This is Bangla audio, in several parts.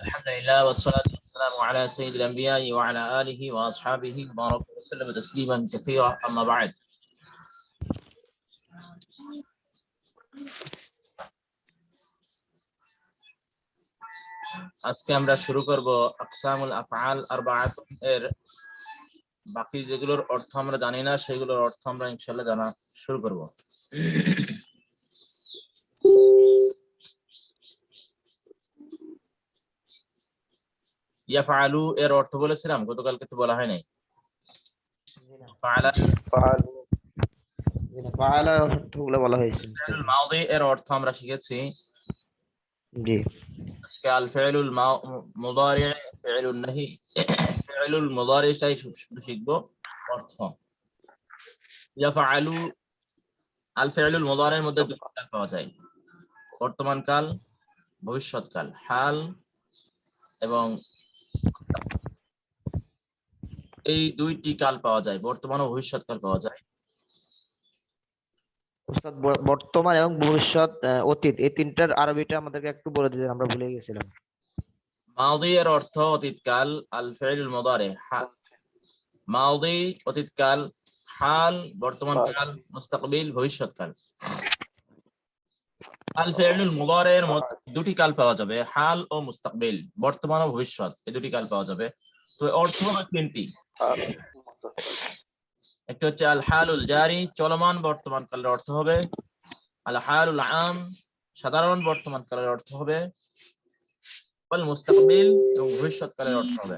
الحمد لله والصلاة والسلام على سيد الأنبياء وعلى آله وأصحابه وبارك وسلم تسليما كثيرا أما بعد আজকে আমরা শুরু করব আকসামুল আফআল আরবাআত এর বাকি যেগুলোর অর্থ আমরা জানি না সেগুলোর অর্থ আমরা ইনশাআল্লাহ জানা শুরু করব। ইয়াফআলু এর অর্থ বলেছিলাম গতকালকে, তো বলা হয় নাই। ফাআলা ফাআলা অর্থগুলো বলা হয়েছে। ফি'লুল মাদি এর অর্থ আমরা শিখেছি। জি, আজকে আল ফি'লুল মুদারি, ফি'লুন নাহি, ফি'লুল মুদারি টাই শুধু শিখবো অর্থ। ইয়াফআলু আল ফি'লুল মুদারির মধ্যে দুটি কাল পাওয়া যায়, বর্তমান কাল, ভবিষ্যৎ কাল, হাল এবং এই দুইটি কাল পাওয়া যায়, বর্তমান ও ভবিষ্যৎ কাল পাওয়া যায়। উস্তাদ বর্তমান এবং ভবিষ্যৎ, অতীত, এই তিনটার আরবিটা আমাদেরকে একটু বলে দিতেন, আমরা ভুলে গেছিলাম। মাদি এর অর্থ অতীতকাল, আল ফি'লুল মুদারি, মাদি অতীতকাল, হাল বর্তমান কাল, মুস্তাকবিল ভবিষ্যৎকাল। আল ফি'লুল মুদারি এর মধ্যে দুটি কাল পাওয়া যাবে, হাল ও মুস্তাকবিল, বর্তমান ও ভবিষ্যৎ, এই দুটি কাল পাওয়া যাবে। তো অর্থ হবে তিনটি। একটা হচ্ছে আল হালুল জারি, চলমান বর্তমান কালের অর্থ হবে। আল হালুল আম, সাধারণ বর্তমান কালের অর্থ হবে। আল মুস্তাকবিল, এবং ভবিষ্যৎ কালের অর্থ হবে।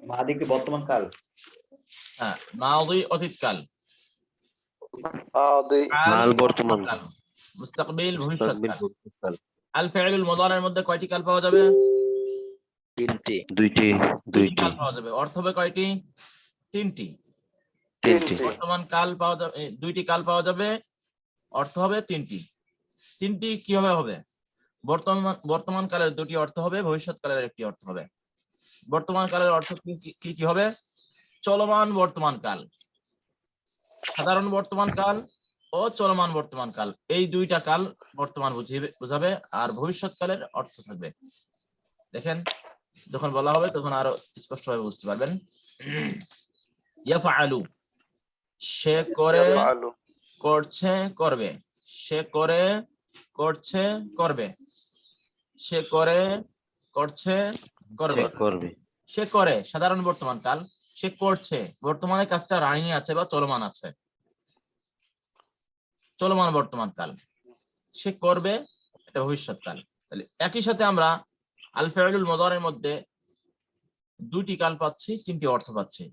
মাদি কি বর্তমান কাল? হ্যাঁ, মাদি অতীতকাল, হাল বর্তমান কাল, মুস্তাকবিল ভবিষ্যৎ কাল। কাল। আল ফি'লুল মুদারির মধ্যে কয়টি কাল পাওয়া যাবে? দুইটি কাল পাওয়া যাবে। অর্থ হবে কয়টি? তিনটি। বর্তমান কাল পাওয়া যাবে, দুইটি কাল পাওয়া যাবে, অর্থ হবে তিনটি। তিনটি কিভাবে হবে? বর্তমান কালের দুটি অর্থ হবে, ভবিষ্যৎ কালের একটি অর্থ হবে। বর্তমান কালের অর্থ কি কি হবে? চলমান বর্তমান কাল, সাধারণ বর্তমান কাল ও চলমান বর্তমান কাল, এই দুইটা কাল বর্তমান বুঝাবে। আর ভবিষ্যৎ কালের অর্থ থাকবে। দেখেন, যখন বলা হবে তখন আরো স্পষ্টভাবে বুঝতে পারবেন। ইয়াফআলু, সে করে, করছে, করবে। সে করে, করছে, করবে। সে করে, করছে, করবে। সে করে সাধারণ বর্তমান কাল, সে করছে বর্তমানে কাজটা রানিং আছে বা চলমান আছে, চলমান বর্তমান কাল। সে করবে, এটা ভবিষ্যৎ কাল। তাহলে একই সাথে আমরা আল ফি'লুল মুদারির মধ্যে দুটি কাল পাচ্ছি, তিনটি অর্থ পাচ্ছি।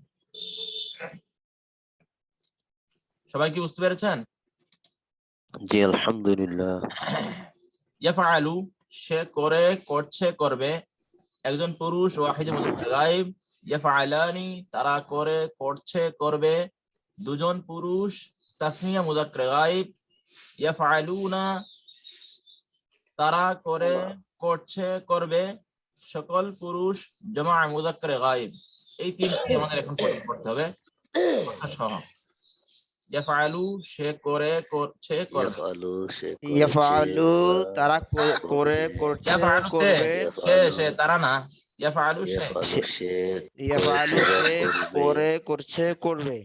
সবাই কি বুঝতে পেরেছেন? জি, আলহামদুলিল্লাহ। ইয়াফআলু, সে করে, করছে, করবে, একজন পুরুষ, ওয়াহিদ মুযাক্কার গায়ব। ইয়াফআলানি, তারা করে, করছে, করবে, দুজন পুরুষ, তাসনিয়া মুযাক্কার গায়ব। ইয়াফআলুনা, তারা করে, করছে, করবে, সকল পুরুষ, জামা মুযাক্কার গায়ব। এই তিনটি আমাদের এখন পড়তে হবে সহ। ইয়াফআলু, সে করে, করছে, করবে। ইয়াফআলু, তারা করে, করছে, করবে। সে, তারা না। ইয়াফআলু, সে। ইয়াফআলু, সে করে, করছে, করবে,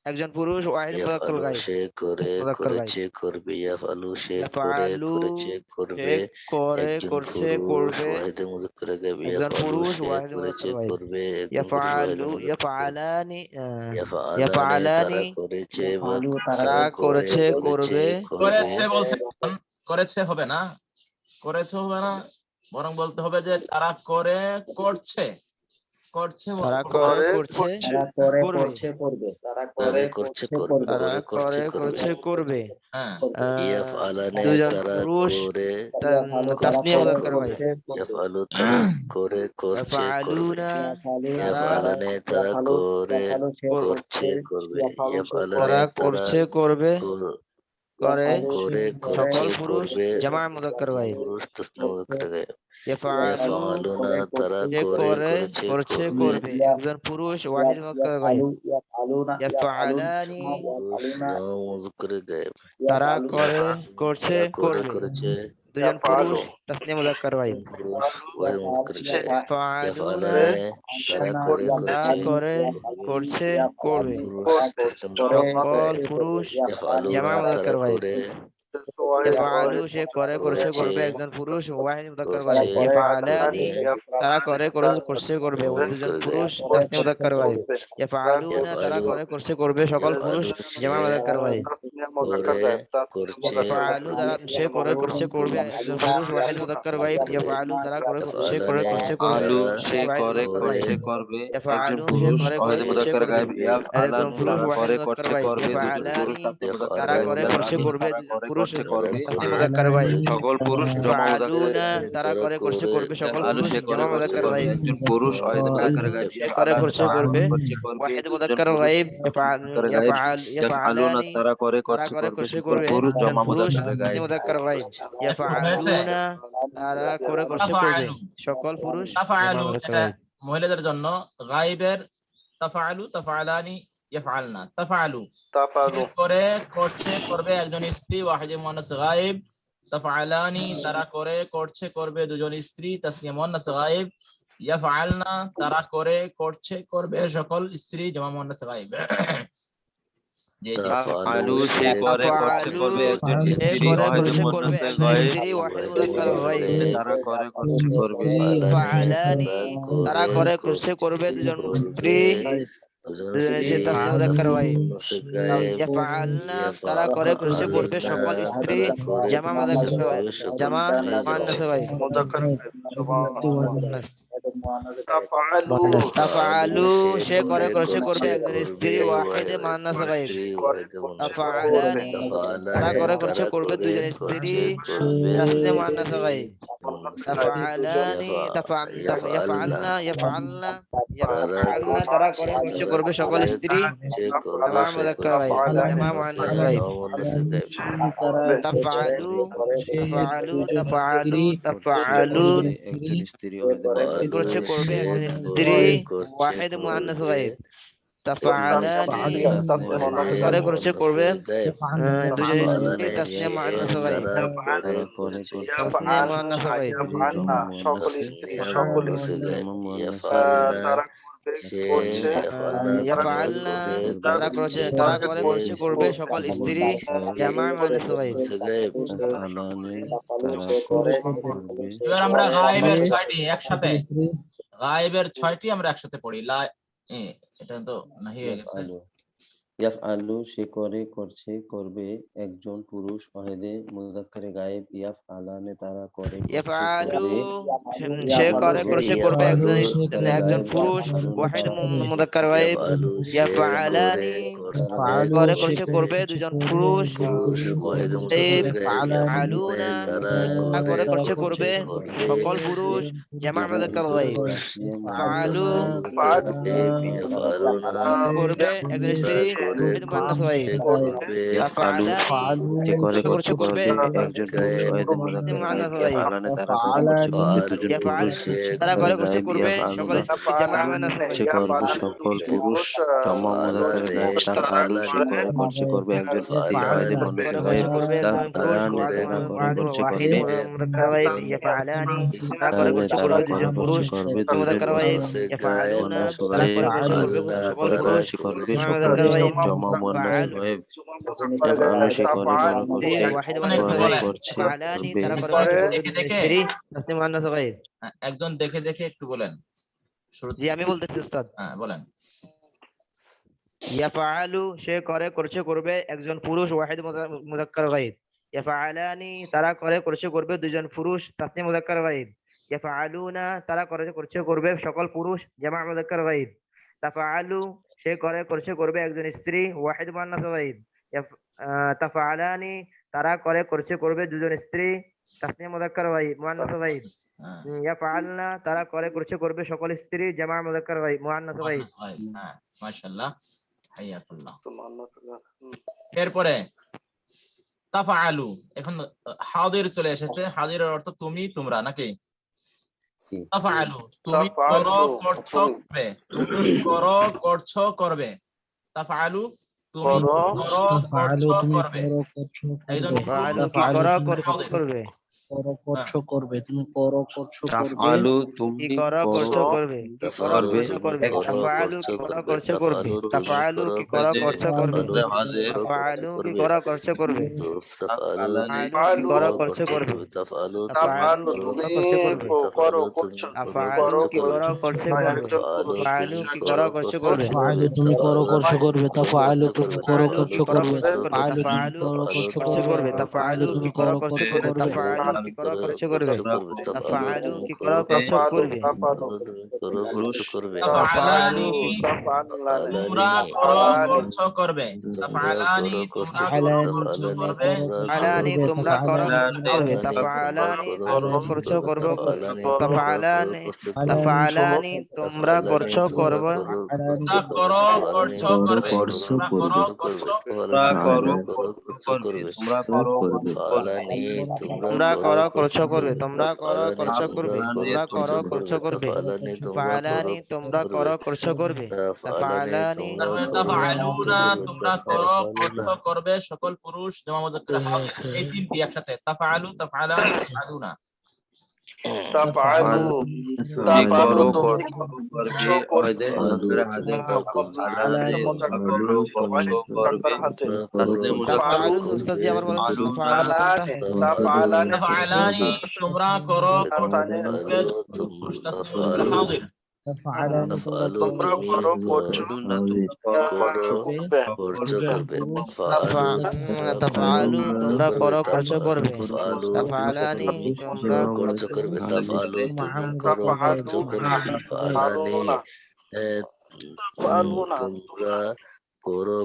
একজন পুরুষ, ওয়াহিদ মুযাক্কার গায়ব। সে করে, করেছে, করবে। ইয়াফআলু, সে করে, করেছে, করবে, করে, একজন করছে, পুরুষ, করবে, ওয়াহিদ মুযাক্কার গায়ব। একজন ইয়াফআলু, পুরুষ, সে ওয়াহিদ করেছে, মুযাক্কার গায়ব। করবে, একজন পুরুষ, ওয়াহিদ ইয়াফআলু, মুযাক্কার গায়ব। ইয়াফআলানি, ইয়াফআলানি, তারা করেছে, তারা করেছে, করবে। করেছে বলছে, করেছে হবে না, করেছে হবে না, বরং বলতে হবে যে তারা করে, করছে, করছে, তারা করে, করছে, তারা করে, করবে। করছে, করবে। তারা তারা করে, করছে, করছে, করবে, করবে। তারা করছে, করে, করছে, করবে। হ্যাঁ, ইয়াফআলানে, দুজন তারা পুরুষ, করে, ইয়াফআলু, তারা তাসনিয়া করে, মুযাক্কার গায়ব। করছে, করবে। ইয়াফআলু, তারা করে, করছে, করবে। ইয়াফআলুনা, তারা ইয়াফআলানে, তারা করে, ইয়াফআলু, সে করছে, করবে। ইয়াফআলু, সে ইয়াফআলানে, তারা তারা করছে, করবে, করে, করে, সকল করছে, পুরুষ, করবে, জামা মুযাক্কার গায়ব। পুরুষ, তাসনিয়া মুযাক্কার গায়ব। ইয়াফআলু, ইয়াফআলুনা, তারা সে করে, করে, করেছে, করছে, করবে, করবে, একজন পুরুষ, ওয়াহিদ মুযাক্কার গায়ব। ইয়াফআলানি পুরুষ জমা মুজাক্কার গায়েব তারা করে করছে তারা করে করবে করেছে দুজন পুরুষ তাসনিয়া মুযাক্কার গায়ব পুরুষ ওয়াহিদ মুজাক্কার গায়েব ইয়াফআলুনা ইয়াফআলানে তারা করে তারা করেছে করে করছে করবে পুরুষ তাসনিয়া মুজাক্কার সকল গায়েব পুরুষ ইয়াফআলুনা জামা তারা মুযাক্কার গায়ব করে ইয়াফআলু সে করে করছে করেছে করবে একজন পুরুষ ওয়াহিদ মুযাক্কার করছে গায়ব ইয়াফআলানি করবে তারা করে করছে করবে দুজন পুরুষ তাসনিয়া মুযাক্কার গায়ব ইয়াফআলুনা তারা করে করছে করবে সকল পুরুষ জামা মুযাক্কার গায়ব করে করছে ইয়াফআলু তারা সে করে করছে করবে একজন পুরুষ ওয়াহিদ মুযাক্কার গায়ব ইয়াফআলু তারা করে সে করে করছে করবে আলু সে ওয়াহিদ করে মুযাক্কার করছে গায়ব করবে একজন ইয়াফআলু সে পুরুষ করে ওয়াহিদ করছে মুযাক্কার করবে গায়েব একজন ইয়াফআলান পুরুষ তারা ওয়াহিদ করে মুযাক্কার করছে গায়ব করবে দুজন পুরুষ ইয়াফআলানি তাসনিয়া মুযাক্কার গায়েব তারা করে করছে করবে তাসনিয়া মুযাক্কার গায়েব তাসনিয়া মুযাক্কার গায়ব সকল পুরুষ জমা মুযাক্কার তারা করে করছে করবে সকল আলু পুরুষ সে করে জামা করছে মুযাক্কার করবে গায়ব একজন পুরুষ ওয়াহিদ মুযাক্কার গায়েব সে করে করছে করবে ওয়াহিদ মুযাক্কার গায়ব ইয়াফআলানি তারা করে তারা করছে করে করবে করছে সকল করবে পুরুষ একজন জমা পুরুষ মুযাক্কার গায়েব তাসনিয়া মুযাক্কার গায়ব ইয়াফআলুনা তারা করে করছে করবে সকল পুরুষ জামা তাফআলু মুযাক্কার এটা গায়ব মহিলাদের জন্য গায়েবের তাফআলু তাফআলানি ইয়াফআলনা তাফআলু সে করে করছে করবে একজন স্ত্রী ওয়াহিদ মুয়ান্নাস গায়েব তাফআলানি তারা করে করছে করবে দুজন স্ত্রী তাসনিয়া মুয়ান্নাস গায়েব ইয়াফআলনা তারা করে করছে করবে সকল স্ত্রী জামা মুয়ান্নাস গায়েব জি জি আলু সে করে করছে করবে একজন সে স্ত্রী করে ওয়াহিদ করছে করবে মুয়ান্নাস একজন গায়েব স্ত্রী ওয়াহিদ মুযাক্কার গায়ব তারা করে করছে করবে ইয়াফআলানি তারা করে করছে করবে দুজন স্ত্রী দুজনে যে তাসনিয়া মুযাক্কার গায়ব ইয়াফআলনা তারা করে করছে করবে সকল স্ত্রী জামা মুযাক্কার গায়ব জামা মুয়ান্নাস গায়ব তাফআলু সে করে করছে করবে একজন স্ত্রী ওয়াহিদ মুয়ান্নাস গায়ব তাফআলানি তারা করে করছে করবে দুজন স্ত্রী তাসনিয়া মুয়ান্নাস গায়ব তাফআলানি ইয়াফআলনা তারা করে করছে করবে সকল স্ত্রী জামা মুযাক্কার গায়ব জামা মুয়ান্নাস গায়ব তাফআলু একজন স্ত্রী ওয়াহিদ করছে করবে একজন স্ত্রী ওয়াহিদ মুয়ান্নাস গায়ব তাফআলানি করে করছে করবে দুজন স্ত্রী তাসনিয়া মুয়ান্নাস গায়ব তাসনিয়া মুয়ান্নাস গায়ব ইয়াফআলনা তারা করে করছে করবে সকল স্ত্রী জামা মুয়ান্নাস গায়ব এবার আমরা গায়েবের 6টি একসাথে গায়েবের 6টি আমরা একসাথে পড়ি এটা তো নাহি হয়ে গেছে ইয়াফআলু সে করে করছে করবে একজন পুরুষ ওয়াহিদে মুযাক্কারে গায়েব ইয়াফআলানে তারা করে ইয়াফআলু সে করে করছে করবে একজন পুরুষ ওয়াহিদ মুযাক্কার গায়ব ইয়াফআলানি করে করছে করবে দুজন পুরুষ ইয়াফআলুনা তারা করে করছে করবে সকল পুরুষ জামা মুযাক্কার গায়ব ইয়াফআলু করবে একজন স্ত্রী ওয়াহিদ মুয়ান্নাস গায়ব ইয়াফআলানি যে করে করছে করবে একজন পুরুষ ওয়াহিদ মুযাক্কার গায়েব ইয়াফআলানে তারা করে করছে করবে দুজন পুরুষ তারা করে করছে করবে সকল স্ত্রী জামা মুয়ান্নাস গায়ব সে করবে সকল পুরুষ জমা মুযাক্কার গায়েব তাফআলু সে করে করছে করবে একজন স্ত্রী ওয়াহিদ মুয়ান্নাস গায়েব তাফআলানি তারা করে করছে করবে মুযাক্কার গায়ব ইয়াফআলানি তারা করে করছে করবে দুজন পুরুষ মুযাক্কার গায়ব ইয়াফআলুনা তারা করে করছে করবে সকল পুরুষ জমা মুয়ান্নাস গায়েব ইয়াফআলু সে করে করছে ইয়াফআলানি তারা করে করছে স্ত্রী তাসনিয়া মুয়ান্নাস গায়ব একজন দেখে দেখে একটু বলেন জি আমি বলতেছি উস্তাদ হ্যাঁ বলেন ইয়াফআলু সে করে করছে করবে একজন পুরুষ ওয়াহিদ মুযাক্কার গায়ব ইয়াফআলানি তারা করে করছে করবে দুজন পুরুষ তাসনিয়া মুযাক্কার গায়ব ইয়াফআলুনা তারা করে করছে করবে সকল পুরুষ জামা মুযাক্কার গায়ব তাফআলু সে করে করছে করবে একজন স্ত্রী ওয়াহিদ মুয়ান্নাস গায়ব তাফআলানি তারা করে করছে করবে দুজন স্ত্রী তাসনিয়া মুযাক্কার গায়ব মুয়ান্নাস গায়ব ইয়াফআলনা তারা করে করছে করবে সকল স্ত্রী জামা মুযাক্কার গায়ব মুয়ান্নাস গায়ব হ্যাঁ মাশাআল্লাহ হাইয়াকুল্লাহ এরপরে তাফআলু এখন হাদির চলে এসেছে হাদিরের অর্থ তুমি তোমরা নাকি তাফআলু তুমি করো করছো করবে তুমি করো করছো করবে তাফআলু তুমি করো তাফআলু করছো তুমি করবে করো করছো একজন করবে পুরুষ তাফআলু কি তাফআলু করো তুমি করছো করছো করবে করছো করবে তুমি করো করছো করবে তাফআলু কি তুমি করো করো করছো করবে কি করো তাফআলু করছো তুমি করবে করো তাফআলু করছো কি করো করবে করছো করবে তাফআলু তুমি তাফআলু করো কি করো করছো করছো করবে তাফআলু তুমি হাজির করো করছো তাফআলু কি করবে করো করছো করবে তাফআলু তাফআলানি তাফআলু কি করো করছো করবে তাফআলু তুমি তাফআলু কি করো করো করছো করবে তাফআলু তুমি করো তাফআলু করছো কি করবে করো করছো করবে তাফআলু তাফআলু তুমি কি করো করো করছো করছো করবে তাফআলু করবে তুমি করো করছো করবে তাফআলু করছো তুমি করবে করো তাফআলু কি করছো করো করবে করছো করবে তাফআলু তুমি তাফআলু করো কি করছো করছো করবে করবে তাফআলু তাফআলু তুমি কি করো করো করছো করছো করবে করবে তাফআলু কি করো করছো করবে তাফআলু তাফআলু তুমি কি করো করো করছো করছো করবে তুমি করো করছো করবে তাফআলানি তাফআলানি তোমরা করো করছো করবে তোমরা তাফআলানি করো করছো তোমরা করবে করো তাফআলানি করছো তোমরা করবে তাফআলানি তোমরা করছো করবে তোমরা করো করছো করবে তোমরা করো করছো তোমরা করো করছো করবে তোমরা করো করছো করবে তোমরা করো করছো করবে তোমরা করো করছো করবে তোমরা করো করছো করবে তাফআলানি তোমরা করো করছো করবে তাফআলানি তারপরে তাফআলুনা তোমরা করো করছো করবে সকল পুরুষ জামা মুযাক্কার হাজির এই তিনটি একসাথে তাফআলু তাফআলানি তাফআলুনা তাফআলু তুমি করো করছো করবে ওয়াহিদে মুযাক্কার হাজির তাফআলানি তোমরা করো করছো করবে তাসনিয়া মুযাক্কার তাফআলু উস্তাদ জি আবার বলেন তো তাফআলুনা তাফআলুটা তাফআলানি তোমরা করো করবে পুরুষ তাসনিয়া মুযাক্কার হাজির তাফআলানি তাফআলু তোমরা তুমি তাফআলুনা তুমি করো করছো করছো করবে তাফআলু তোমরা করো করছো করবে তাফআলু তাফআলানি তোমরা করছো করবে তাফআলু তুমি করো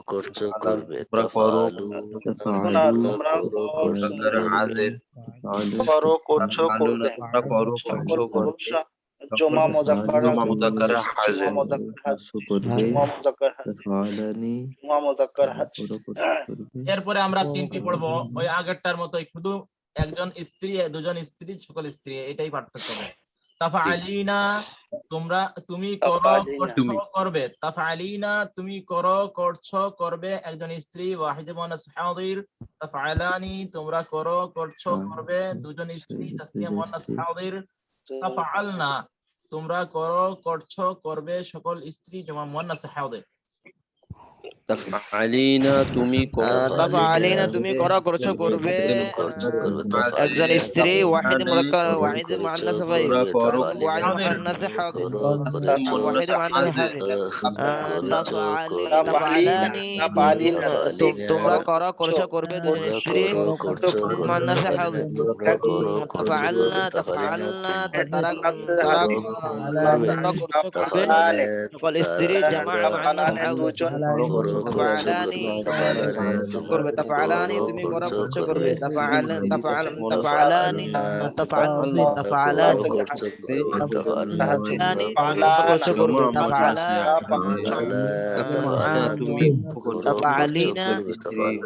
করছো করবে তাফআলানি তোমরা করো করছো করবে তোমরা করো তাফআলু তোমরা করো করছো মুযাক্কার করবে হাজির তাফআলুনা তোমরা করো করছো করবে জমা মুযাক্কার হাজির এরপরে আমরা তিনটি পড়বো ওই আগেরটার মতোই শুধু একজন স্ত্রী দুজন স্ত্রী সকল স্ত্রী এটাই পার্থক্য হবে তাফআলিনা তোমরা তুমি করো করছো করবে তাফআলিনা তুমি করো করছো করবে একজন স্ত্রী ওয়াহিদ মুআন্নাস হাজির তাফআলানি তোমরা করো করছো করবে দুজন স্ত্রী তাসনিয়া মুআন্নাস হাজির তাফআলনা তোমরা করো করছো করবে সকল স্ত্রী জামা মুআন্নাস হাজির তাফআলিনা তুমি করো তাফআলিনা তুমি করো করছো করবে একজন স্ত্রী ওয়াহিদ মুযাক্কার ওয়াহিদ মুআন্নাস গায়ব তোমরা করো ওয়াহিদ মুআন্নাস হাজির ওয়াহিদ মুআন্নাস হাজির তাফআলানি তোমরা করো করছো করবে দুজন স্ত্রী মুআন্নাস হাজির তাফআলনা তাফআলনা তারা করছো করবে সকল স্ত্রী জামা মুআন্নাস হাজির তাফআলানি করবে তাফআলানি তুমি করো করছো করবে তাফআলানি তাফআলানি করছো করবে তুমি তাফআলিনা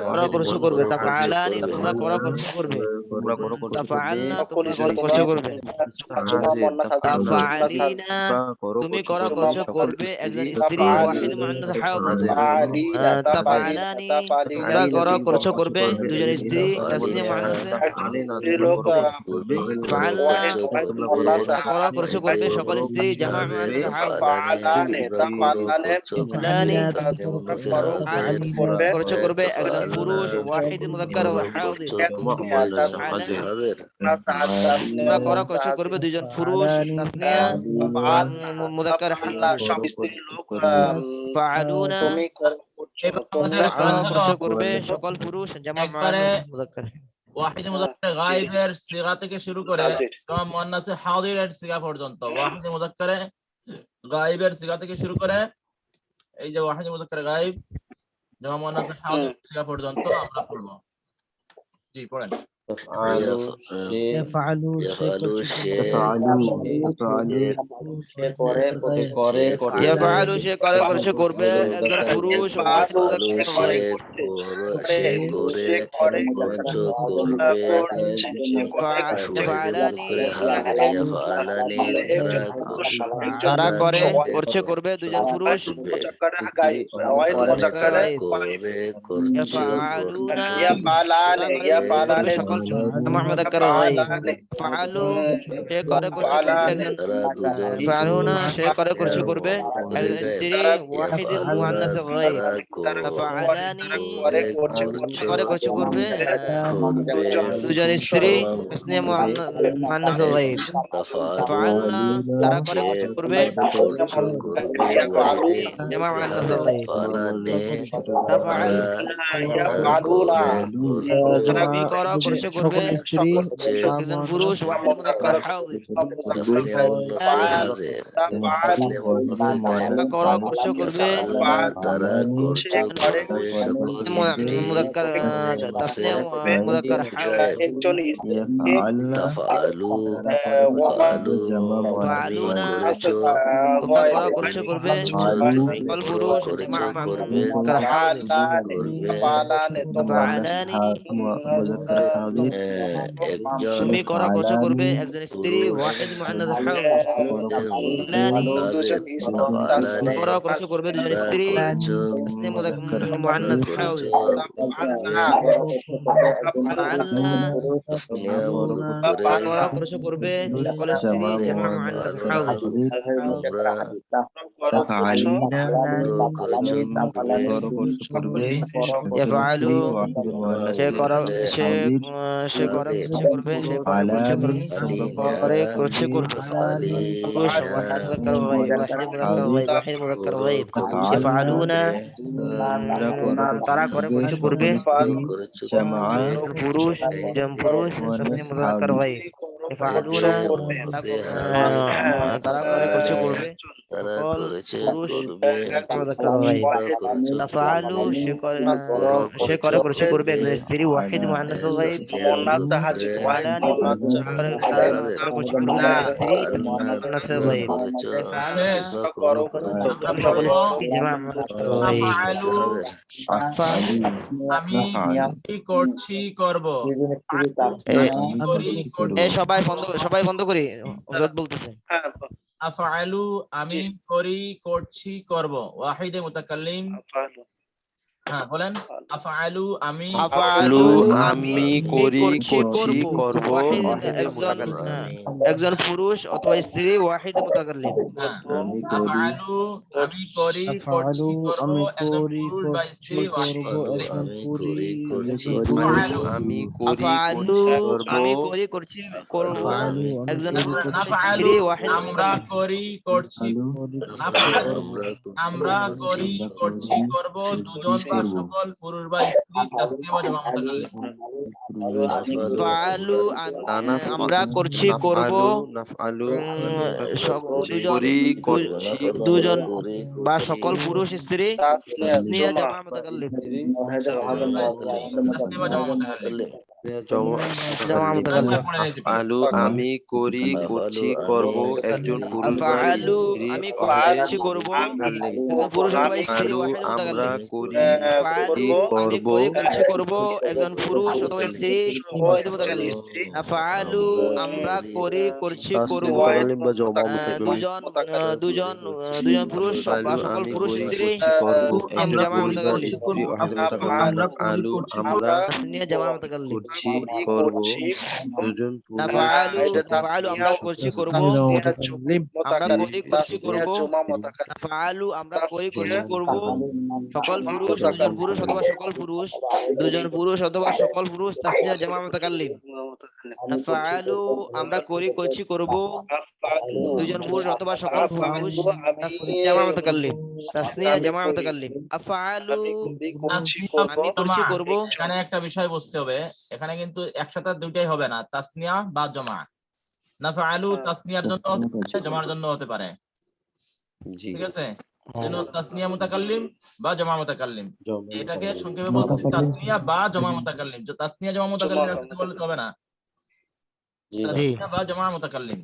করো করছো করবে তাফআলানি তোমরা করো করছো করবে তাফআলনা তোমরা করো করছো করবে তাফআলিনা তুমি করো করছো করবে একজন স্ত্রী ওয়াহিদ মুআন্নাস হাজির তাফআলানি তোমরা করো করছো করবে দুজন স্ত্রী তাসনিয়া মুআন্নাস করো করছো করবে সকল স্ত্রী জামা মুআন্নাস হাজির করছো করবে একজন পুরুষ ওয়াহিদ মুযাক্কার হাজির তোমরা করো করছো করবে দুজন পুরুষ তাসনিয়া মুযাক্কার ফাআলুনা তোমরা করছো করবে সকল পুরুষ জামা মুযাক্কার ওয়াহিদ মুযাক্কার গায়বের সিগা থেকে শুরু করে জামা মুআন্নাস হাজিরের সিগা পর্যন্ত ওয়াহিদ মুযাক্কার গায়বের সিগা থেকে শুরু করে এই যে ওয়াহিদ মুযাক্কার গায়ব জামা মুআন্নাস হাজির সিগা পর্যন্ত আমরা পড়ব জি পড়েন আলু ইয়াফআলু সে করছে সে সে করে করে করছে ইয়াফআলু সে করে করছে করবে একজন পুরুষ ওয়াহিদ মুযাক্কার গায়ব সে করে করছে করবে ইয়াফআলানি করে হাজির ইয়াফআলানি তারা করে করছে করবে দুজন পুরুষ তারা করে করছে ইয়াফআলুনা তারা করে সকল জামা মুযাক্কার গায়ব ফাআলু সে করে করছে একজন তারা দূরে ফাআলুনা সে করে করছে করবে একজন স্ত্রী ওয়াহিদ মুআন্নাস গায়ব ফাআলানি করে করছে করবে দুজন স্ত্রী তাসনিয়া মুআন্নাস গায়ব ফাআলনা তারা করে করছে করবে জামা মুআন্নাস গায়ব তুমি করা করছে করবে একজন পুরুষ ওয়াহিদ মুযাক্কার হাযির করা করছে করবে তারা করছে করবে মুযাক্কার তাসনিয়া মুযাক্কার হাযির তাফআলু ফাআলুনা তোমরা করা করছে করবে সকল পুরুষ মুযাক্কার হাযির ফাআলানি তুমি করা করছে করবে একজন স্ত্রী ওয়াহিদ মুআন্নাস হাযির করা করছে করবে দুজন স্ত্রী তাসনিয়া মুআন্নাস হাযির করা করছে করবে সকল স্ত্রী জামা মুআন্নাস হাযির ইয়াফআলু সে করা সে করা করছে করবে সে করে করছে করবে পুরুষ ওয়াহিদ মুযাক্কার গায়ব ইয়াফআলুনা তারা করে করছে করবে পুরুষ তাসনিয়া মুযাক্কার গায়ব ইয়াফআলুনা তারা করে করছে করবে পুরুষ মুযাক্কার গায়ব তাফআলু সে করে করছে করবে একজন স্ত্রী ওয়াহিদ মুআন্নাস গায়ব ফাআলানি করে করছে করবে স্ত্রী মুআন্নাস গায়ব সকল স্ত্রী জামা মুযাক্কার গায়ব আমি কি করছি করব সবাই বন্ধ করি হযরত বলতেছে আফআলু আমি করি করছি করব ওয়াহিদে মুতাকাল্লিম হ্যাঁ বলেন আফআলু আমি করি করছি করব একজন পুরুষ অথবা স্ত্রী ওয়াহিদ মুতাকাল্লিম আফআলু আমি করি করছি করব একজন পুরুষ বা স্ত্রী ওয়াহিদ আমি করি করছি করব একজন নাফআলু আমরা করি করছি আমরা করি করছি করব দুজন বা সকল পুরুষ বা স্ত্রী তাসনিয়া জামা মুতাকাল্লিম ফাআলু আমরা করছি করব দুজন বা সকল পুরুষ স্ত্রী তাসনিয়া জামা মুতাকাল্লিম আলু আমি করি করছি করব একজন পুরুষ বা ফাআলু স্ত্রী আমি করছি করব একজন পুরুষ বা স্ত্রী ওয়াহিদ আমরা মুতাকাল্লিম করি ফাআলু আমি করছি করব একজন পুরুষ অথবা স্ত্রী ওয়াহিদ মুতাকাল্লিম ফাআলু আমরা করি করছি করব দুজন পুরুষ বা সকল পুরুষ স্ত্রী জামা মুতাকাল্লিম আলু আমরা তাসনিয়া জামা মুতাকাল্লিম করছি করব দুজন ফাআলু আমরা করছি করব আমরা করি করছি করব ফাআলু আমরা করি করছি করব সকল পুরুষ দুজন পুরুষ অথবা সকল পুরুষ দুজন পুরুষ অথবা সকল পুরুষ তাসনিয়া জামা মুতাকাল্লিম ফাআলু আমরা করি করছি করব দুজন পুরুষ অথবা সকল পুরুষ তাসনিয়া জামা মুতাকাল্লিম তাসনিয়া জামা মুতাকাল্লিম আফআলু আমি করছি করব এখানে একটা বিষয় বুঝতে হবে এখানে কিন্তু একসাথে দুইটাই হবে না তাসনিয়া বা জমা নাফআলু তাসনিয়ার জন্য হতে পারে জমার জন্য হতে পারে জি ঠিক আছে জন্য তাসনিয়া মুতাকাল্লিম বা জমা মুতাকাল্লিম, এটাকে সংক্ষেপে বলতে তাসনিয়া বা জমা মুতাকাল্লিম। যে তাসনিয়া জমা মুতাকাল্লিম একসাথে বললে তো হবে না, জি তাসনিয়া বা জমা মুতাকাল্লিম।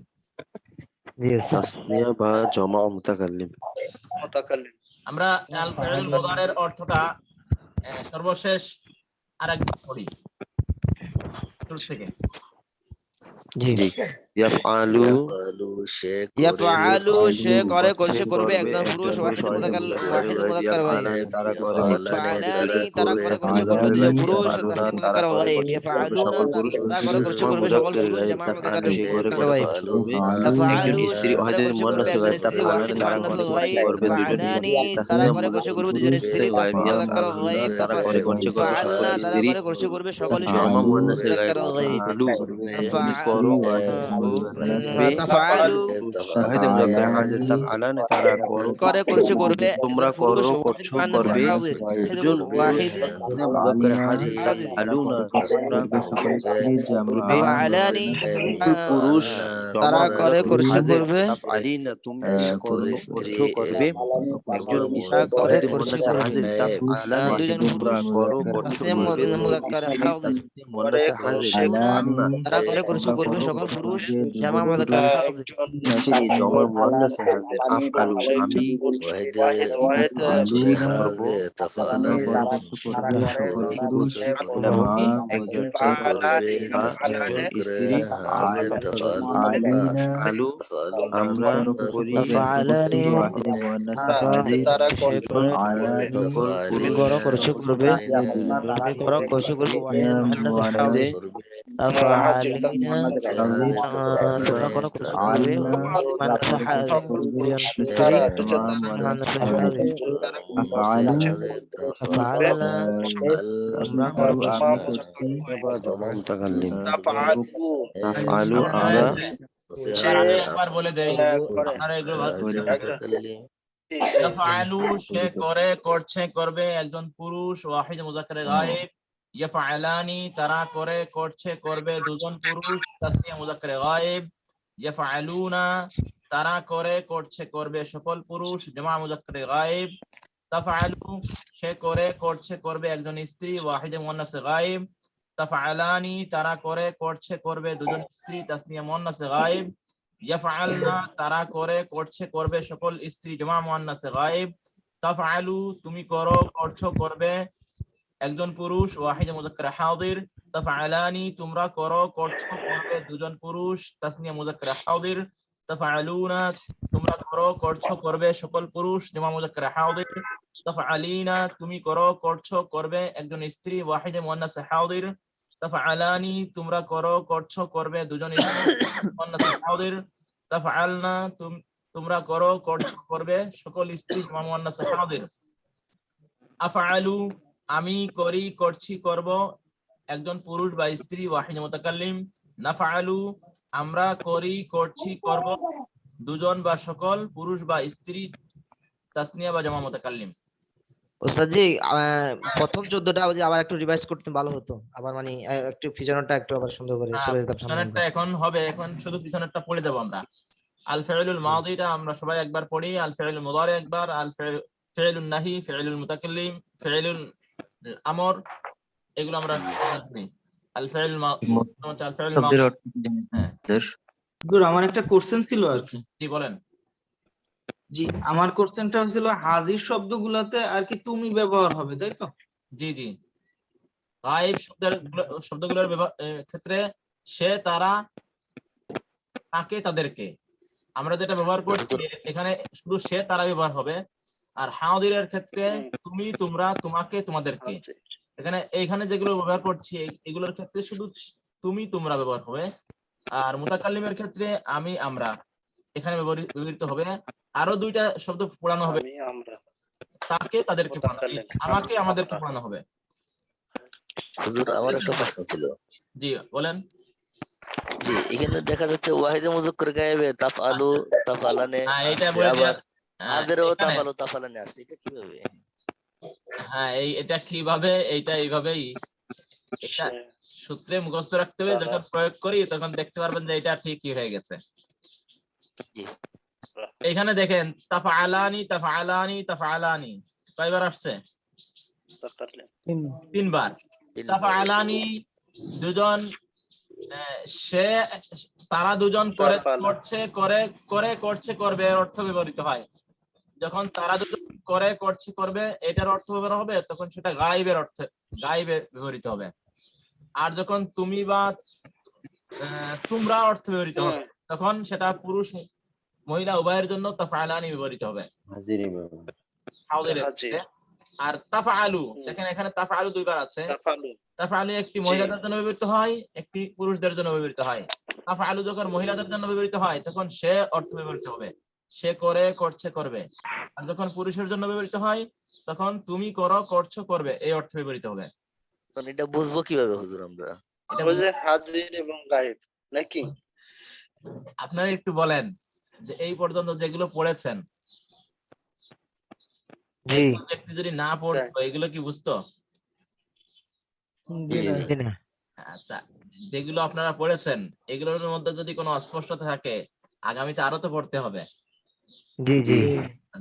জি উস্তাদ। তাসনিয়া বা জমা মুতাকাল্লিম। আমরা আল ফাইলুল মুদারের অর্থটা সর্বশেষ আরেকবার পড়ি শুরু থেকে। জি জি, ইয়াফআলু ইয়াফআলু সে করে ইয়াফআলু সে করে করছে করবে করবে একজন পুরুষ একজন ওয়াহিদ মুতাকাল্লিম ওয়াহিদ মুজাক্কার মুযাক্কার গায়ব। ইয়াফআলানি তারা করে করছে ইয়াফআলানি করবে তারা করে করছে করবে দুজন পুরুষ ইয়াফআলুনা তাসনিয়া তারা মুযাক্কার করে গায়ব। করছে করবে ইয়াফআলুনা সকল পুরুষ তারা করে করছে জমা করবে সকল মুজাক্কার পুরুষ গায়ব। জামা তাফআলু মুযাক্কার সে করে গায়ব। করছে করবে একজন তাফআলু স্ত্রী তারা ওয়াহিদ করছে করবে মুয়ান্নাস একজন গায়ব। স্ত্রী ওয়াহিদ তাফআলানি তারা করে মুআন্নাস করছে গায়ব। করবে দুজন ফাআলানি তারা তাসনিয়া করে করছে করবে দুজন পুরুষ স্ত্রী গায়ব। তাসনিয়া মুযাক্কার ইয়াফআলুনা গায়ব। তারা করে করছে করবে সকল ফাআলনা তারা স্ত্রী করে করছে করবে সকল স্ত্রী জমা মুয়ান্নাস গায়ব। মুযাক্কার গায়ব। তাফআলু তুমি করো করবে তাফআলু ওয়াহিদ মুজাক্কার হাজির। তাফআলানি তারা করো করে করছে করবে তোমরা একজন পুরুষ করো ওয়াহিদ করছো মুআন্নাস করবে হাযির একজন পুরুষ ওয়াহিদ তাসনিয়া মুজাক্কার হাজির। হাযির। তাফআলুনা তোমরা করবে ফাআলানি পুরুষ তারা জমা করে মুজাক্কার করছে হাজির। করবে তাফআলিনা তুমি সকল করো স্ত্রী করছো করবে একজন তারা করে ওয়াহিদ করছে মুয়ান্নাস করবে হাজির। তাফআলানি দুজন তোমরা পুরুষ করো করছো তাসনিয়া করবে দুজন মুযাক্কার স্ত্রী হাযির। তাসনিয়া মুয়ান্নাস হাজির। তাফআলনা তারা করে করছে করবে সকল পুরুষ জামা মুযাক্কার হাযির। স্ত্রী জমা মুয়ান্নাস হাজির। আফআলু আমি করছি করব তাফআলানি আমি একজন করবে বা একজন স্ত্রী আফআলু আমরা করি ফাআলানি সকল তুমি পুরুষ করো করছে করবে তুমি করো করছে করবে ওয়াহিদ মুআন্নাস হাযির। ফাআলিনা তোমরা করো করছে করবে মুআন্নাস হাযির দুজন স্ত্রী মুআন্নাস হাযির। ফাআলনা তোমরা করো করছে বা জমা মুতাকাল্লিম। তাফআলু আমরা এবার আমি একবার বলে দেই, আপনারা এগুলো ইয়াফআলু সে করে করছে করবে একজন পুরুষ ওয়াহিদ মুযাক্কার গায়ব। ইয়াফআলানি তারা করে করছে করবে দুজন পুরুষ তাসনিয়া মুযাক্কার গায়ব। ইয়াফআলুনা তারা করে করছে করবে সকল পুরুষ জামা মুযাক্কার গায়ব। তাফআলু সে করে করছে করবে একজন স্ত্রী ওয়াহিদ মুআন্নাস গায়ব। তাফআলানি তারা করে করছে করবে দুজন স্ত্রী তাসনিয়া মুআন্নাস গায়ব। ইয়াফআলনা তারা করে করছে করবে সকল স্ত্রী জামা মুআন্নাস গায়ব। তাফআলু তুমি করো করছো করবে একজন পুরুষ ওয়াহিদ মুযাক্কার হাযির। তাফআলানি তোমরা করো করছো করবে দুজন পুরুষ তাসনিয়া মুযাক্কার হাযির। তাফআলুনা তোমরা করো করছো করবে সকল পুরুষ জামা মুযাক্কার হাযির। তাফআলিনা তুমি করো করছো করবে একজন স্ত্রী ওয়াহিদ মুআন্নাস হাযির। তাফআলানি তোমরা করো করছো করবে দুজন স্ত্রী মুআন্নাস হাযির। তাফআলনা তোমরা করো করছো করবে সকল স্ত্রী জামা মুআন্নাস হাযির। আফআলু আমি করি করছি করব একজন পুরুষ বা স্ত্রী ওয়াহিদ মুতাকাল্লিম। নাফআলু আমরা করি করছি করব দুজন বা সকল পুরুষ বা স্ত্রী তাসনিয়া বা জামা মুতাকাল্লিম। ওস্তাদ জি প্রথম 14টা আবার একটু রিভাইজ করতে ভালো হতো, আবার মানে একটু পিছনেরটা একটু আবার সুন্দর করে চলে যেতাম সামনে। পিছনেরটা এখন হবে, এখন শুধু পিছনেরটা পড়ে যাব আমরা। আল ফাইলুল মাদিটা আমরা সবাই একবার পড়ি, আল ফাইলুল মুদারি একবার, আল ফাইলুন নাহি, ফাইলুল মুতাকাল্লিম, ফাইলুল আমর, এগুলো আমরা পড়ি। আল ফাইল আল ফাইল আমার একটা কোশ্চেন ছিল আর কি। জি বলেন। জি আমার কোশ্চেনটা হচ্ছিল হাজির শব্দগুলোতে আর কি তুমি ব্যবহার হবে, তাই তো? জি জি, গায়েব শব্দগুলোর ক্ষেত্রে সে তারা তাকে তাদেরকে আমরা যেটা ব্যবহার করছি এখানে শুধু সে তারা ব্যবহার হবে। আর হাদিরের ক্ষেত্রে তুমি তোমরা তোমাকে তোমাদেরকে, এইখানে যেগুলো ব্যবহার করছি এগুলোর ক্ষেত্রে শুধু তুমি তোমরা ব্যবহার হবে। আর মুতাকাল্লিমের ক্ষেত্রে আমি আমরা এখানে ব্যবহৃত হবে। আরো দুইটা শব্দ পড়ানো হবে, তাকে তাদেরকে পড়ানো, আমাকে আমাদেরকে পড়ানো হবে। হুজুর আমার একটা প্রশ্ন ছিল। জি বলেন। জি এখানে দেখা যাচ্ছে ওয়াহিদে মুযাক্কার গায়েবে তাফআলু তাফআলানে এটা আসছে, বলে আবার হাজিরেও তাফআলু তাফআলানে আসছে, এটা কিভাবে? হ্যাঁ এটা কিভাবে, এইটা এইভাবেই, এটা সূত্রে মুখস্থ রাখতে হবে। যখন প্রয়োগ করি তখন দেখতে পারবেন যে এটা ঠিকই হয়ে গেছে। জি এখানে দেখেন তাফআলানি তাফআলানি তাফআলানি কয়বার আসছে? তিনবার। তাফআলানি দুজন, সে তারা দুজন করে করছে করে করে করছে করবে এর অর্থ ব্যবহৃত হয়। যখন তারা দুজন করে করছে করবে এটার অর্থ ব্যবহার হবে তখন সেটা গায়েবের অর্থে গায়েবে ব্যবহৃত হবে। আর যখন তুমি বা তোমরা অর্থ ব্যবহৃত হবে তখন সেটা পুরুষ মহিলা উভয়ের জন্য তাফআলানি ব্যবহৃত হবে। হাজিরের ক্ষেত্রে। আর তাফআলু, দেখেন এখানে তাফআলু দুইবার আছে। তাফআলু একটি মহিলাদের জন্য ব্যবহৃত হয়, একটি পুরুষদের জন্য ব্যবহৃত হয়। তাফআলু যখন মহিলাদের জন্য ব্যবহৃত হয় তখন সে অর্থ ব্যবহৃত হবে, সে করে করছে করবে। আর যখন পুরুষের জন্য ব্যবহৃত হয় তখন তুমি করো করছো করবে এই অর্থ ব্যবহৃত হবে। এটা বুঝবো কিভাবে হুজুর আমরা? এটা হাজির এবং গায়েব নাকি? আপনারা একটু বলেন যে এই পর্যন্ত যেগুলো পড়েছেন ব্যক্তি যদি না পড়তো এগুলো কি বুঝতো? যেগুলো আপনারা পড়েছেন এগুলোর মধ্যে যদি কোনো অস্পষ্টতা থাকে আগামীতে আরো তো পড়তে হবে। জি জি,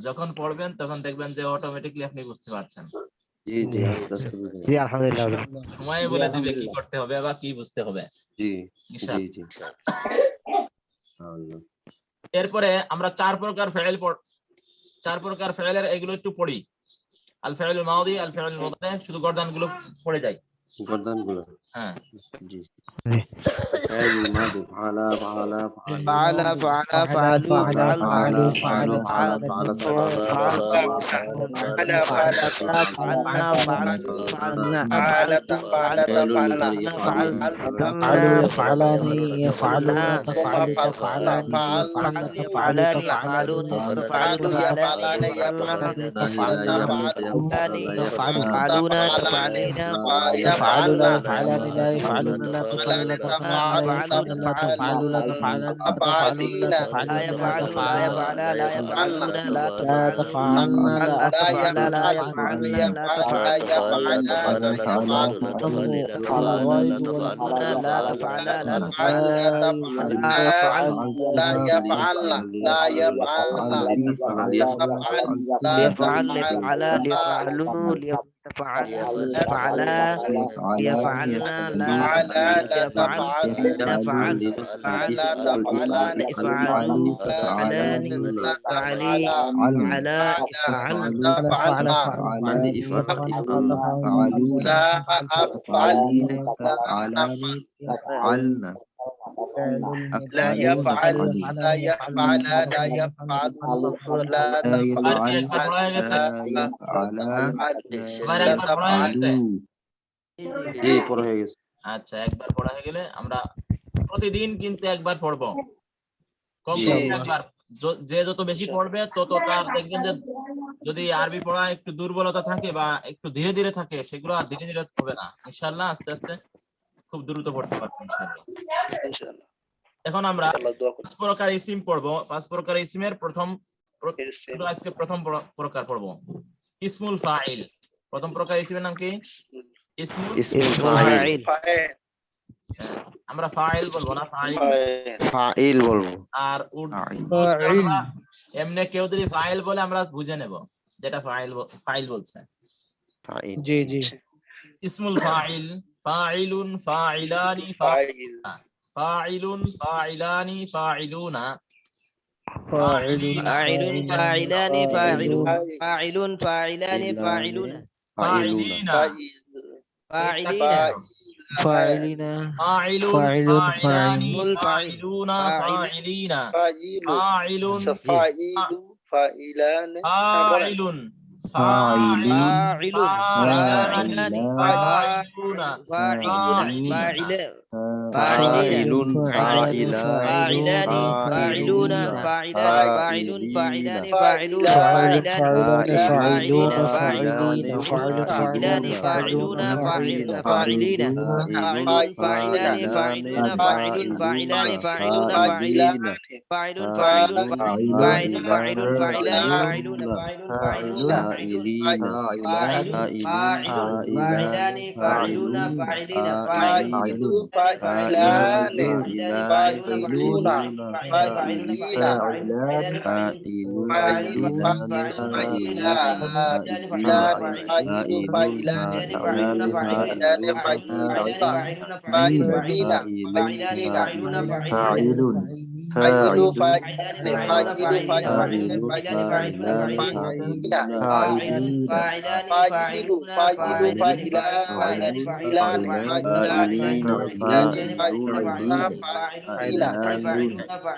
যখন পড়বেন তখন দেখবেন যে অটোমেটিকলি আপনি বুঝতে পারছেন। জি জি আস্তে আস্তে বুঝে জি আলহামদুলিল্লাহ। সময় বলে দিবে কি করতে হবে বা কি বুঝতে হবে। জি ইনশাআল্লাহ। জি জি আল্লাহ। এরপরে আমরা চার প্রকার ফেলের এগুলো একটু পড়ি। আল ফাইলুল মাদি, আল ফাইলুল মুদারি, শুধু গর্দানগুলো পড়ে যাই। গর্দানগুলো হ্যাঁ জি। ফাইলুল মাদি ফাআলা ফাআলা فعل فعل فعلوا فعل فعل فعل فعل فعلنا فعلوا فعلنا يفعلوا يفعلان يفعلون تفعلوا تفعلان يفعلن تفعلوا تفعلان تفعلون يفعلون تفعلين يفعل لا يفعلان لا يفعلون لا تفعل لا تفعلان لا يفعل لا تفعل لا تفعلان لا تفعلون لا تفعلون لا تفعلون لا يفعلون لا تفعلن لا أفعل لا يفعلن لا تفعل الغيب والمنى لا تفعل لا تفعل لا يفعل لا يفعل لا يفعل ليفعل ليفعل ليفعلوا ليفعل ليفعل ليفعلنا لا يفعل نفعل فعل افعلان فعلان فعلي على افعل فعل فعلنا لا يفعل لا يفعل لا يفعل لا জি পড়া হয়ে গেছে। আচ্ছা, একবার পড়া হয়ে গেলে আমরা প্রতিদিন কিন্তু একবার পড়বো, কমপক্ষে একবার। যে যত বেশি পড়বে তত তার দেখবেন যে যদি আরবি পড়া একটু দুর্বলতা থাকে বা একটু ধীরে ধীরে থাকে সেগুলো আর ধীরে ধীরে হবে না, ইনশাআল্লাহ আস্তে আস্তে খুব দ্রুত পড়তে পারবেন ইনশাআল্লাহ। এখন আমরা 5 প্রকার ইসিম পড়বো। 5 প্রকার ইসিমের আজকে প্রথম প্রকার পড়বো ইসমুল ফাইল। প্রথম প্রকার ইসিমের নাম কি? ইসমুল ফাইল। আমরা ফাইল বলবো না, ফাইল বলবো। আর এমনি কেউ যদি ফাইল বলে আমরা বুঝে নেব যেটা ফাইল বলছে। জি জি। ইসমুল ফাইল ফাইলুন ফাইলানি ফাইলুন ফাইলানি ফাইলুনা فاعل فاعلان فاعلون فاعل فاعلان فاعلون فاعلين فاعلين فاعلين فاعل فاعلان فاعلون فاعلين فاعل فاعلان فاعل فاعلان فاعلون فاعلين فاعلان فاعلون فاعلان فاعلان فاعلون فاعلون فاعلين فاعلان فاعلون فاعلين فاعلان فاعلان فاعلون فاعل فاعلان فاعلون فاعلين فاعل فاعل فاعل فاعل فاعلان فاعلون فاعلون فاعلان فاعلون فاعلان فاعلون فاعلين فاعلين ফাইলানে ফাইলুনা ফাইলিনা ফাইলু ফাইলানে ফাইলু ফাইলানে ফাইলুনা ফাইলিনা ফাইলু ফাইলানে ফাইলু ফাইলানে ফাইলিনা ফাইলু ফাইলু ফাইলা ফাইলানে ফাইলানে ফাইলুনা ফাইলিনা ফাইলু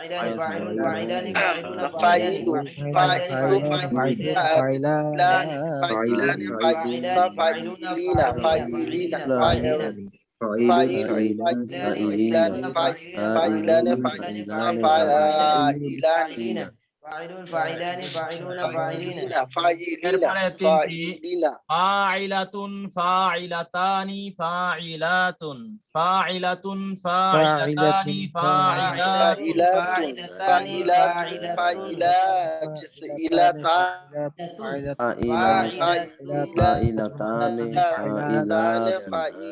ফাইলু ফাইলানে ফাইলুনা ফাইলিনা ফাইলিনা ফাইলানে ফাইলানে ফাইলুনা ফাইলানে এরপরে তিনটি ফাইলাতুন ফাইলাতানি ফাইলাতুন ফাইলাতুন ফাইলাতানি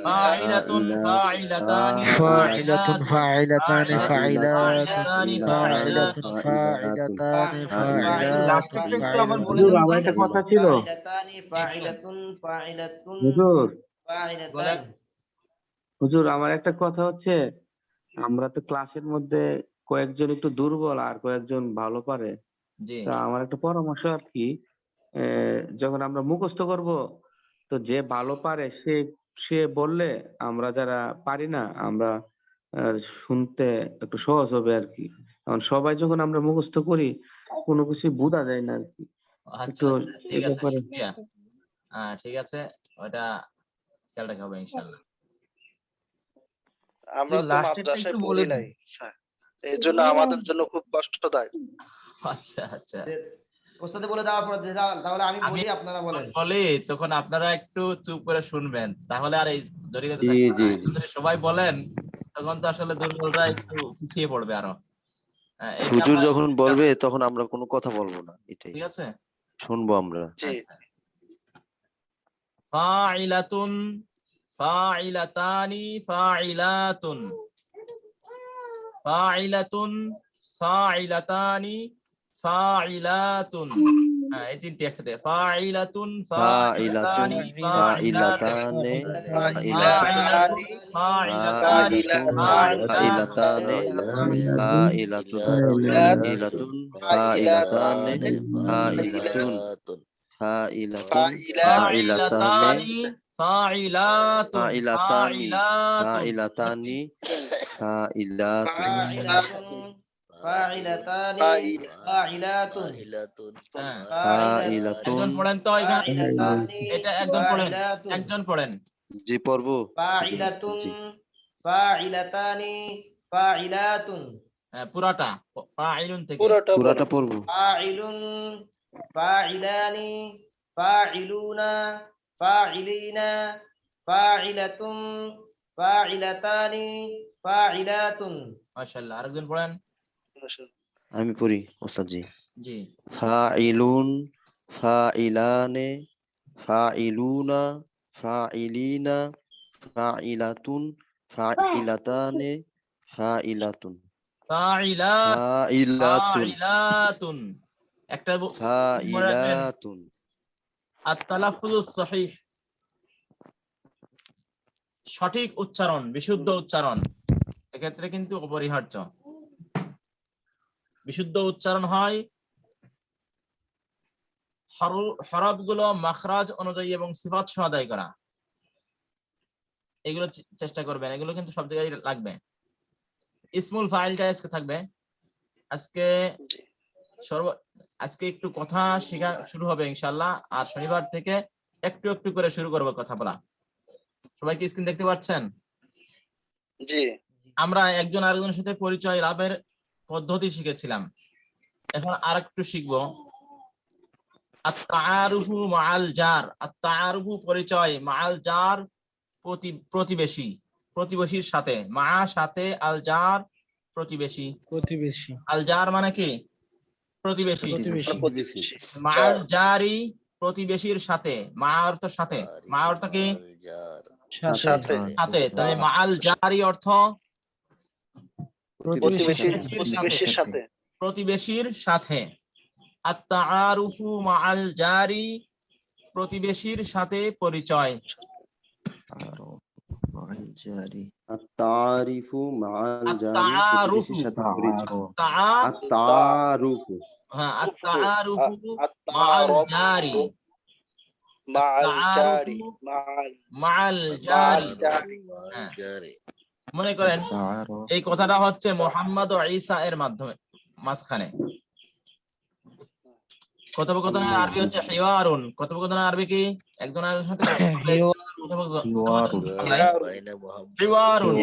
ফাইলাতুন ফাইলাতানি فاعلة فاعلتان فاعلات فاعلة فاعلتان فاعلات হুজুর আমার একটা কথা ছিল বলেন। হুজুর আমার একটা কথা হচ্ছে, আমরা তো ক্লাসের মধ্যে কয়েকজন একটু দুর্বল আর কয়েকজন ভালো পারে। জি তা আমার একটা পরামর্শ আর কি, যখন আমরা মুখস্থ করব তো যে ভালো পারে সে বললে আমরা যারা পারি না আমরা শুনতে একটু সহজ হবে আর কি। কারণ সবাই যখন আমরা মুখস্থ করি কোনো কিছু বোঝা যায় না আর কি। আচ্ছা তো ঠিক এ আছে, ব্যাপারে শুকরিয়া। ঠিক আছে, ওটা খেয়াল রাখা হবে ইনশাআল্লাহ। আমরা তো মাদ্রাসায় পড়ি নাই, এই জন্য আমাদের জন্য খুব কষ্টদায়ক। আচ্ছা আচ্ছা, ওস্তাদে বলে দেওয়ার পর তাহলে আমি বলি, আপনারা বলেন। বলি তখন আপনারা একটু চুপ করে শুনবেন, তাহলে আর এই জড়িয়ে জি, জি, জি। যদি সবাই বলেন তখন তো আসলে দুর্বলরা একটু পিছিয়ে পড়বে আরো। এটা হুজুর আমরা- যখন বলবে তখন আমরা কোনো কথা বলবো না, এটাই ঠিক আছে। শুনবো আমরা। জি ফাইলাতুন ফাইলাতানি ফাইলাতুন ফাইলাতুন ফাইলাতানি ফাইলাতুন। এই তিনটি একসাথে, ফাইলাতুন ফাইলাতুন ফাইলাতানি ফাইলাতানে ফাইলাতানি ফাইলাতানে ফাইলাতুন ফাইলাতুন ফাইলাতানে ফাইলাতুন ফাইলাতুন ফাইলাতানে ফাইলাতুন ফাইলাতানি ফাইলাতানি ফাইলাতুন একজন পড়েন তো এখানে, এটা একজন পড়েন, একজন পড়েন। জি পড়বো। পুরাটা ফাইলুন থেকে পুরাটা পড়বো। মাশাআল্লাহ, আরেকজন পড়েন। আমি পড়ি ওস্তাদ জি। জি ফাইলুন ফাইলানে ফাইলুনা ফাইলিনা ফাইলাতুন ফাইলাতানে ফাইলাতুন ফাইলাতুন ফাইলাতুন। একটা ফাইলাতুন। আত-তালাফফুজুস সহিহ, সঠিক উচ্চারণ, বিশুদ্ধ উচ্চারণ এক্ষেত্রে কিন্তু অপরিহার্য। বিশুদ্ধ উচ্চারণ হয় হরফগুলো মাখরাজ অনুযায়ী এবং সিফাত সহ আদায় করা। এগুলো চেষ্টা করবেন, এগুলো কিন্তু সব জায়গায় লাগবে। ইসমুল ফাইলটা আজকে থাকবে। আজকে একটু কথা শেখা শুরু হবে ইনশাআল্লাহ, আর শনিবার থেকে একটু একটু করে শুরু করব কথা বলা। সবাই কি স্ক্রিন দেখতে পাচ্ছেন? জি। আমরা একজন আরেকজনের সাথে পরিচয় লাভের পদ্ধতি শিখেছিলাম, এখন আরেকটু শিখবো। আত-তাআরুফু মাআল জার, আত-তাআরুফু পরিচয়, মাআল জার প্রতিবেশী, প্রতিবেশীর সাথে, মা সাথে, আল জার প্রতিবেশী। প্রতিবেশী আল জার মানে কি? প্রতিবেশী। প্রতিবেশী মাআল জারি প্রতিবেশীর সাথে, মা অর্থ সাথে, মা অর্থ কি? সাথে সাথে, তাহলে মাআল জারি অর্থ প্রতিবেশীর সাথে প্রতিবেশীর সাথে। আত-তাআরুফু মাআল জারি, প্রতিবেশীর সাথে পরিচয়। আত-তারিফু মাআল জারি, আত-তাআরুফু, প্রতিবেশীর সাথে পরিচয়। আত-তাআরুফু হ্যাঁ, আত-তাআরুফু মাআল জারি, মাআল জারি। হ্যাঁ। মনে করেন এই কথাটা হচ্ছে মুহাম্মদ ও ঈসা এর মাঝখানে। কথোপকথনের আরবি হচ্ছে হিওয়ারুন। কথোপকথনের আরবি কি? একজন আরেকজনের সাথে হিওয়ারুন, হিওয়ারুন,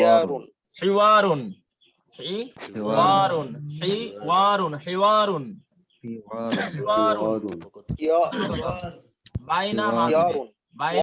হিওয়ারুন, হিওয়ারুন, হিওয়ারুন, হিওয়ারুন বাইনা মাঝখানে।